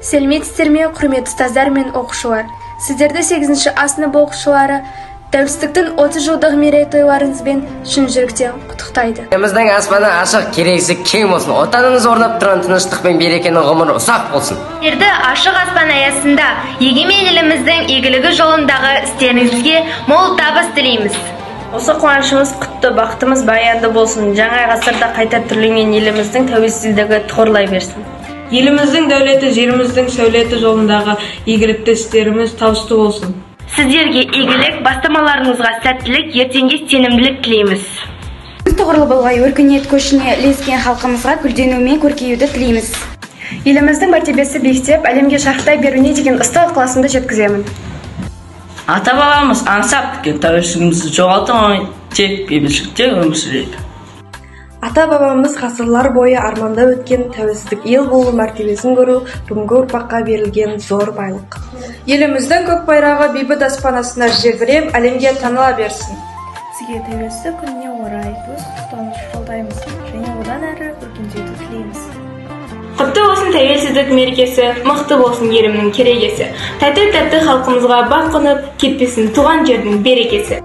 Сәлеметсіздер ме, құрметті ұстаздар мен оқушылар. Сіздерді 8-ші А сынып оқушылары тәуелсіздіктің 30 жылдық мерейтойларыңызбен шын жүректен құттықтайды. Еліміздің аспаны ашық, керексі кең болсын. Отанымыз орнап тұрған тыныштық пен берекенің ғұмыры ұзақ болсын. Сіздерді ашық аспан аясында егемен еліміздің игілігі жолындағы істеріңізге мол табыс тілейміз. Осы қуанышымыз құтты, бақытымыз баянды болсын. Жаңа ғасырда қайта түрленген еліміздің тәуелсіздігі тұғырлай берсін. Еліміздің дәулеті, жеріміздің сәулеті жолындағы игілікті істеріміз табысты болсын. Сіздерге игілік, бастамаларыңызға сәттілік, ертеңге сенімділік тілейміз. Тұғырлы болғай өркениет көшіне ілескен халқымызға гүлдену мен көркеюді тілейміз. Еліміздің мәртебесі биіктеп, әлемге шарықтай беруіне деген ыстық ықыласымды жеткіземін. Ата-бабамыз аңсап күткен тәуелсіздігімізді жоғалтпай тек бейбітшілікте өмір сүрейік. Ата-бабамыз ғасырлар бойы арманда өткен тәуелсіздік ел болу мәртебесін көру бүгінгі ұрпаққа берілген зор байлық. Еліміздің көк байрағы бейбіт аспанасына желбіреп, әлемге таныла берсін. Сізге тәуелсіздік күніне орай өз құттықтауымызды жолдаймыз және одан әрі өркендеуді тілейміз. Құтты болсын тәуелсіздік мерекесі, мықты болсын елімнің керегесі. Тәтті халқымызға бақ қонып, кетпесін туған жердің берекесі.